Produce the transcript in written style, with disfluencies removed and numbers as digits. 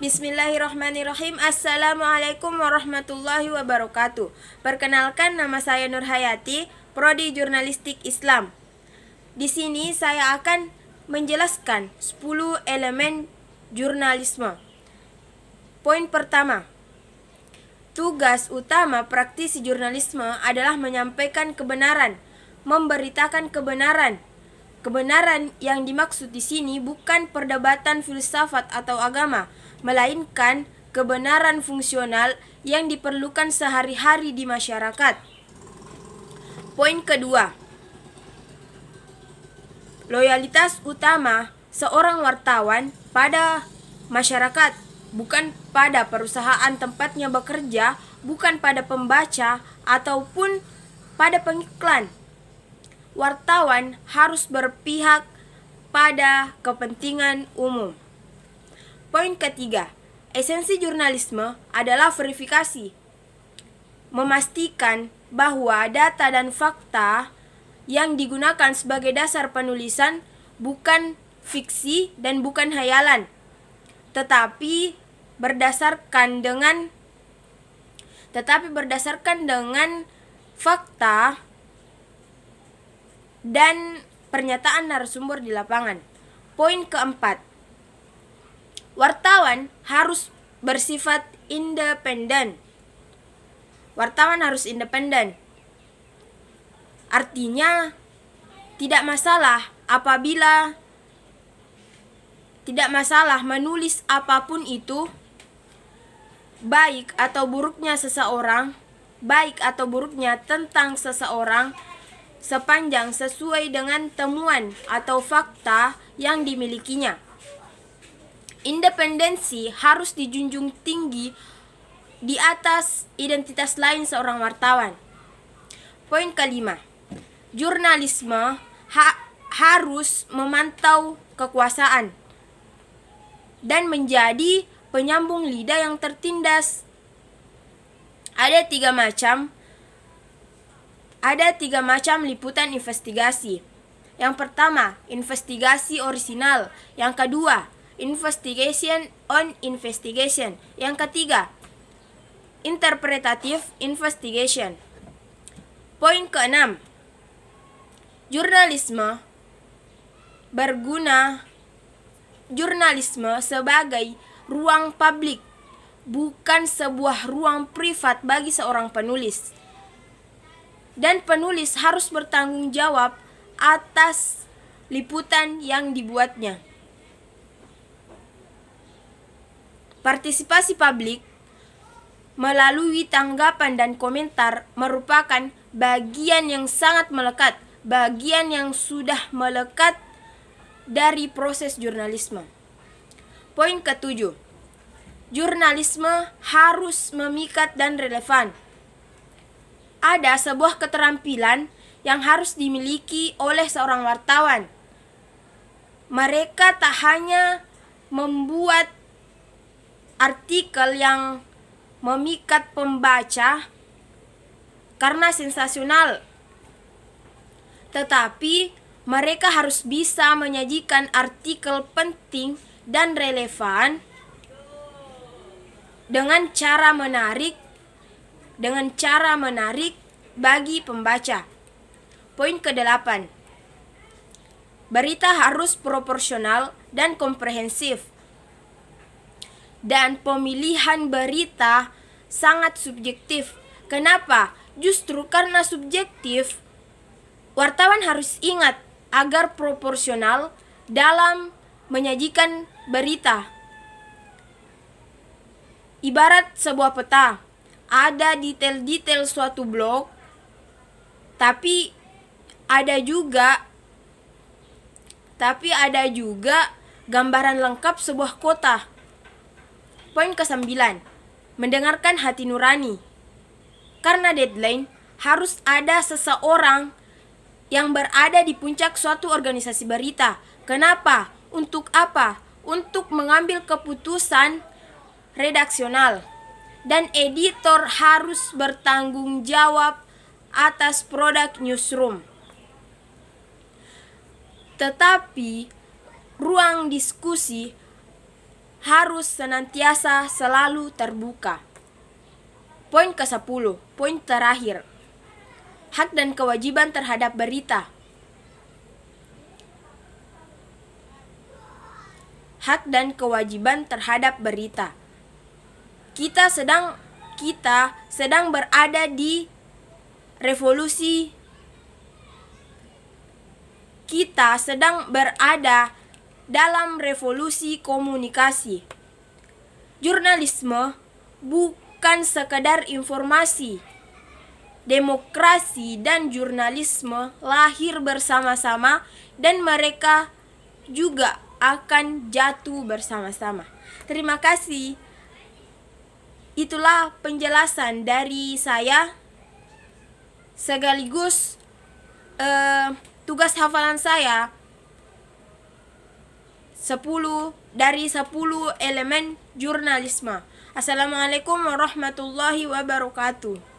Bismillahirrahmanirrahim. Assalamualaikum warahmatullahi wabarakatuh. Perkenalkan, nama saya Nur Hayati, Prodi Jurnalistik Islam. Di sini saya akan menjelaskan 10 elemen jurnalisme. Poin pertama, tugas utama praktisi jurnalisme adalah menyampaikan kebenaran, memberitakan kebenaran. Kebenaran yang dimaksud di sini bukan perdebatan filsafat atau agama, melainkan kebenaran fungsional yang diperlukan sehari-hari di masyarakat. Poin kedua, loyalitas utama seorang wartawan pada masyarakat, bukan pada perusahaan tempatnya bekerja, bukan pada pembaca ataupun pada pengiklan. Wartawan harus berpihak pada kepentingan umum. Poin ketiga, esensi jurnalisme adalah verifikasi. Memastikan bahwa data dan fakta yang digunakan sebagai dasar penulisan bukan fiksi dan bukan hayalan, tetapi berdasarkan dengan fakta dan pernyataan narasumber di lapangan. Poin keempat, wartawan harus bersifat independen. Wartawan harus independen. Artinya, tidak masalah menulis apapun itu, baik atau buruknya tentang seseorang, sepanjang sesuai dengan temuan atau fakta yang dimilikinya. Independensi harus dijunjung tinggi di atas identitas lain seorang wartawan. Poin kelima, jurnalisme harus memantau kekuasaan dan menjadi penyambung lidah yang tertindas. Ada tiga macam liputan investigasi. Yang pertama, investigasi orisinal. Yang kedua, investigation on investigation. Yang ketiga, interpretative investigation. Poin keenam, jurnalisme sebagai ruang publik, bukan sebuah ruang privat bagi seorang penulis. Dan penulis harus bertanggung jawab atas liputan yang dibuatnya. Partisipasi publik melalui tanggapan dan komentar merupakan bagian yang sangat melekat, bagian yang sudah melekat dari proses jurnalisme. Poin ketujuh, jurnalisme harus memikat dan relevan. Ada sebuah keterampilan yang harus dimiliki oleh seorang wartawan. Mereka tak hanya membuat artikel yang memikat pembaca karena sensasional, tetapi mereka harus bisa menyajikan artikel penting dan relevan dengan cara menarik bagi pembaca. Poin ke-8, berita harus proporsional dan komprehensif. Dan pemilihan berita sangat subjektif. Kenapa? Justru karena subjektif, wartawan harus ingat agar proporsional dalam menyajikan berita. Ibarat sebuah peta, ada detail-detail suatu blok, tapi ada juga gambaran lengkap sebuah kota. Poin ke-9, mendengarkan hati nurani. Karena deadline, harus ada seseorang yang berada di puncak suatu organisasi berita. Kenapa? Untuk apa? Untuk mengambil keputusan redaksional. Dan editor harus bertanggung jawab atas produk newsroom. Tetapi ruang diskusi harus senantiasa selalu terbuka. Poin ke-10, poin terakhir. Hak dan kewajiban terhadap berita. Hak dan kewajiban terhadap berita. Kita sedang berada di revolusi. Kita sedang berada dalam revolusi komunikasi. Jurnalisme bukan sekedar informasi. Demokrasi dan jurnalisme lahir bersama-sama dan mereka juga akan jatuh bersama-sama. Terima kasih. Itulah penjelasan dari saya sekaligus tugas hafalan saya 10 dari 10 elemen jurnalisme. Assalamualaikum warahmatullahi wabarakatuh.